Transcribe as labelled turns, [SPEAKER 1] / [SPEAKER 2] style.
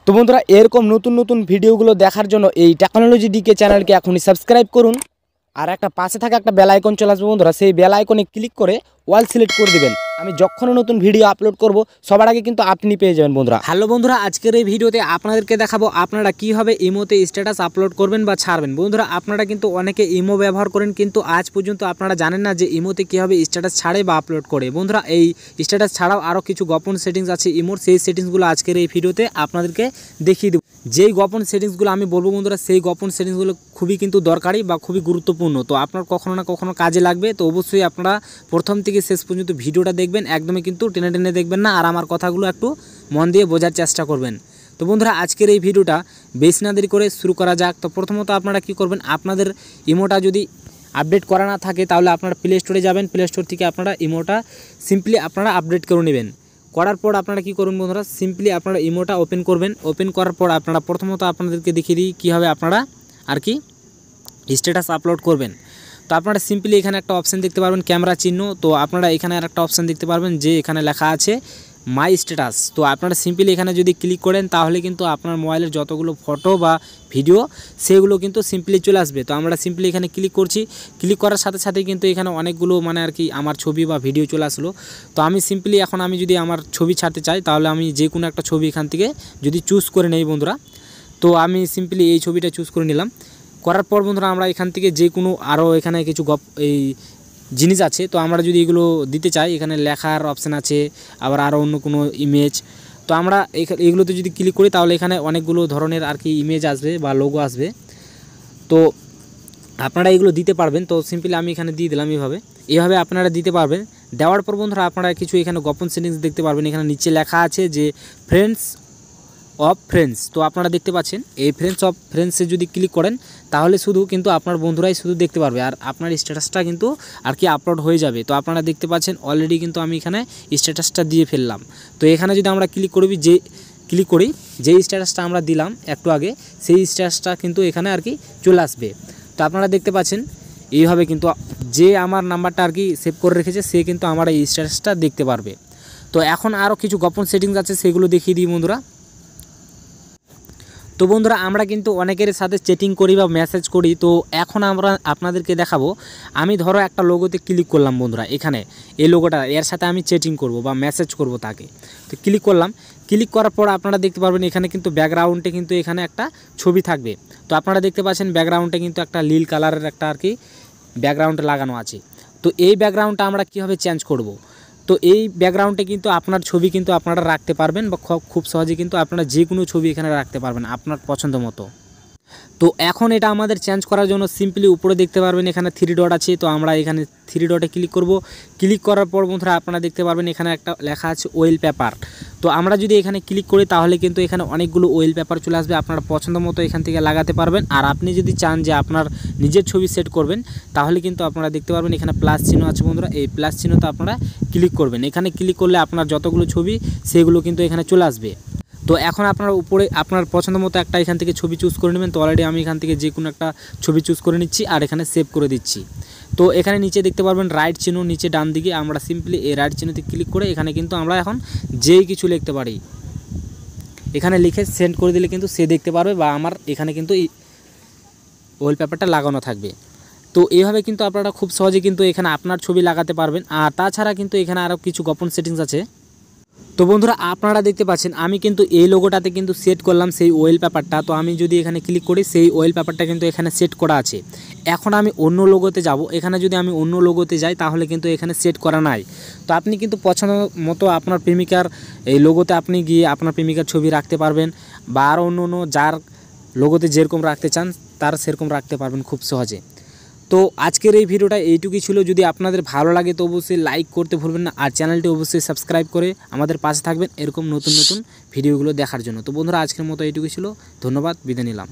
[SPEAKER 1] তো বন্ধুরা এরকম নতুন নতুন ভিডিওগুলো দেখার জন্য এই টেকনোলজি ডিকে চ্যানেলকে এখনই সাবস্ক্রাইব করুন। আর একটা পাশে থাকা একটা বেল আইকন চলে আসবে বন্ধুরা, সেই বেল আইকনে ক্লিক করে অল সিলেক্ট করে দিবেন। আমি যখন নতুন ভিডিও আপলোড করব সবার আগে কিন্তু আপনি পেয়ে যাবেন বন্ধুরা। হ্যালো বন্ধুরা, আজকের এই ভিডিওতে আপনাদেরকে দেখাবো আপনারা কীভাবে ইমোতে স্ট্যাটাস আপলোড করবেন বা ছাড়বেন। বন্ধুরা আপনারা কিন্তু অনেকে ইমো ব্যবহার করেন, কিন্তু আজ পর্যন্ত আপনারা জানেন না যে ইমোতে কীভাবে স্ট্যাটাস ছাড়ে বা আপলোড করে। বন্ধুরা এই স্ট্যাটাস ছাড়াও আরও কিছু গোপন সেটিংস আছে ইমোর, সেই সেটিংসগুলো আজকের এই ভিডিওতে আপনাদেরকে দেখিয়ে দেবো। যেই গোপন সেটিংসগুলো আমি বলবো বন্ধুরা, সেই গোপন সেটিংসগুলো খুবই কিন্তু দরকারি বা খুবই গুরুত্বপূর্ণ। তো আপনার কখনো না কখনো কাজে লাগবে, তো অবশ্যই আপনারা প্রথম থেকে শেষ পর্যন্ত ভিডিওটা দেখবেন, একদমই কিন্তু টেনে টেনে দেখবেন না, আর আমার কথাগুলো একটু মন দিয়ে বোঝার চেষ্টা করবেন। তো বন্ধুরা আজকের এই ভিডিওটা বেশি না দেরি করে শুরু করা যাক। তো প্রথমত আপনারা কি করবেন, আপনাদের ইমোটা যদি আপডেট করা না থাকে তাহলে আপনারা প্লে স্টোরে যাবেন, প্লে স্টোর থেকে আপনারা ইমোটা সিম্পলি আপনারা আপডেট করে নেবেন। করার পর আপনারা কি করুন বন্ধুরা, সিম্পলি আপনারা ইমোটা ওপেন করবেন। ওপেন করার পর আপনারা প্রথমত আপনাদেরকে দেখিয়ে দিই কীভাবে আপনারা আর কি স্ট্যাটাস আপলোড করবেন। তো আপনারা সিম্পলি এখানে একটা অপশান দেখতে পারবেন ক্যামেরা চিহ্ন। তো আপনারা এখানে আর একটা অপশান দেখতে পারবেন যে এখানে লেখা আছে মাই স্ট্যাটাস। তো আপনারা সিম্পলি এখানে যদি ক্লিক করেন তাহলে কিন্তু আপনার মোবাইলের যতগুলো ফটো বা ভিডিও সেগুলো কিন্তু সিম্পলি চলে আসবে। তো আমরা সিম্পলি এখানে ক্লিক করছি, ক্লিক করার সাথে সাথে কিন্তু এখানে অনেকগুলো মানে আর কি আমার ছবি বা ভিডিও চলে আসলো। তো আমি সিম্পলি এখন আমি যদি আমার ছবি ছাড়তে চাই তাহলে আমি যে কোনো একটা ছবি এখান থেকে যদি চুজ করে নেই বন্ধুরা, তো আমি সিম্পলি এই ছবিটা চুজ করে নিলাম। করার পর বন্ধুরা আমরা এখান থেকে যে কোনো আরও এখানে কিছু এই জিনিস আছে, তো আমরা যদি এগুলো দিতে চাই এখানে লেখার অপশান আছে, আবার আরও অন্য কোনো ইমেজ। তো আমরা এগুলোতে যদি ক্লিক করি তাহলে এখানে অনেকগুলো ধরনের আর কি ইমেজ আসবে বা লোগো আসবে, তো আপনারা এগুলো দিতে পারবেন। তো সিম্পলি আমি এখানে দিয়ে দিলাম, এইভাবে আপনারা দিতে পারবেন। দেওয়ার পর বন্ধুরা আপনারা কিছু এখানে গোপন সেটিংস দেখতে পারবেন। এখানে নিচে লেখা আছে যে ফ্রেন্ডস অফ ফ্রেন্ডস। তো আপনারা দেখতে পাচ্ছেন এই ফ্রেন্ডস অফ ফ্রেন্ডসে যদি ক্লিক করেন তাহলে শুধু কিন্তু আপনার বন্ধুরাই শুধু দেখতে পারবে, আর আপনার স্ট্যাটাসটা কিন্তু আর কি আপলোড হয়ে যাবে। তো আপনারা দেখতে পাচ্ছেন অলরেডি কিন্তু আমি এখানে স্ট্যাটাসটা দিয়ে ফেললাম। তো এখানে যদি আমরা ক্লিক করি যেই স্ট্যাটাসটা আমরা দিলাম একটু আগে, সেই স্ট্যাটাসটা কিন্তু এখানে আর কি চলে আসবে। তো আপনারা দেখতে পাচ্ছেন এইভাবে কিন্তু যে আমার নাম্বারটা আর কি সেভ করে রেখেছে সে কিন্তু আমার এই স্ট্যাটাসটা দেখতে পারবে। তো এখন আরও কিছু গোপন সেটিংস আছে সেগুলো দেখিয়ে দিই বন্ধুরা। তো বন্ধুরা আমরা কিন্তু অনেকের সাথে চ্যাটিং করি বা মেসেজ করি, তো এখন আমরা আপনাদেরকে দেখাবো। আমি ধরো একটা লোগোতে ক্লিক করলাম বন্ধুরা, এখানে এই লোগোটা এর সাথে আমি চ্যাটিং করব বা মেসেজ করব তাকে। তো ক্লিক করলাম, ক্লিক করার পর আপনারা দেখতে পারবেন এখানে কিন্তু ব্যাকগ্রাউন্ডে কিন্তু এখানে একটা ছবি থাকবে। তো আপনারা দেখতে পাচ্ছেন ব্যাকগ্রাউন্ডে কিন্তু একটা নীল কালারের একটা আর কি ব্যাকগ্রাউন্ডে লাগানো আছে। তো এই ব্যাকগ্রাউন্ডটা আমরা কীভাবে চেঞ্জ করব, তো এই ব্যাকগ্রাউন্ডে কিন্তু আপনার ছবি কিন্তু আপনারা রাখতে পারবেন বা খুব সহজে কিন্তু আপনারা যে কোনো ছবি এখানে রাখতে পারবেন আপনার পছন্দ মতো। তো এখন এটা আমাদের চেঞ্জ করার জন্য সিম্পলি উপরে দেখতে পারবেন এখানে 3 ডট আছে। তো আমরা এখানে 3 ডটে ক্লিক করব। ক্লিক করার পর বন্ধুরা আপনারা দেখতে পারবেন এখানে একটা লেখা আছে ওয়েল পেপার। তো আমরা যদি এখানে ক্লিক করি তাহলে কিন্তু এখানে অনেকগুলো ওয়েল পেপার চলে আসবে, আপনার পছন্দ মতো এখান থেকে লাগাতে পারবেন। আর আপনি যদি চান যে আপনার নিজের ছবি সেট করবেন তাহলে কিন্তু আপনারা দেখতে পারবেন এখানে প্লাস চিহ্ন আছে বন্ধুরা, এই প্লাস চিহ্নতে আপনারা ক্লিক করবেন। এখানে ক্লিক করলে আপনার যতগুলো ছবি সেগুলো কিন্তু এখানে চলে আসবে। তো এখন আপনারা উপরে আপনার পছন্দ মতো একটা এখান থেকে ছবি চুজ করে নেবেন। তো অলরেডি আমি এখান থেকে যে কোনো একটা ছবি চুজ করে নিচ্ছি আর এখানে সেভ করে দিচ্ছি। তো এখানে নিচে দেখতে পারবেন রাইট চিহ্ন, নিচে ডান দিকে আমরা সিম্পলি এই রাইট চিহ্নতে ক্লিক করে এখানে কিন্তু আমরা এখন যেই কিছু লিখতে পারি, এখানে লিখে সেন্ড করে দিলে কিন্তু সে দেখতে পারবে বা আমার এখানে কিন্তু ওয়ালপেপারটা লাগানো থাকবে। তো এইভাবে কিন্তু আপনারা খুব সহজে কিন্তু এখানে আপনার ছবি লাগাতে পারবেন। আর তাছাড়া কিন্তু এখানে আরও কিছু গোপন সেটিংস আছে। তো বন্ধুরা আপনারা দেখতে পাচ্ছেন আমি কিন্তু এই লোগোটাতে কিন্তু সেট করলাম সেই ওয়েল পেপারটা। তো আমি যদি এখানে ক্লিক করি সেই ওয়েল পেপারটা কিন্তু এখানে সেট করা আছে। এখন আমি অন্য লোগোতে যাব, এখানে যদি আমি অন্য লোগোতে যাই তাহলে কিন্তু এখানে সেট করা নাই। তো আপনি কিন্তু পছন্দ মতো আপনার প্রেমিকার এই লোগোতে আপনি গিয়ে আপনার প্রেমিকার ছবি রাখতে পারবেন, বা আরও অন্য যার লোগোতে যেরকম রাখতে চান তার সেরকম রাখতে পারবেন খুব সহজে। তো আজকের এই ভিডিওটা এইটুকুই ছিল। যদি আপনাদের ভালো লাগে তো অবশ্যই লাইক করতে ভুলবেন না, আর চ্যানেলটি অবশ্যই সাবস্ক্রাইব করে আমাদের পাশে থাকবেন এরকম নতুন নতুন ভিডিওগুলো দেখার জন্য। তো বন্ধুরা আজকের মতো এইটুকুই ছিল, ধন্যবাদ, বিদায় নিলাম।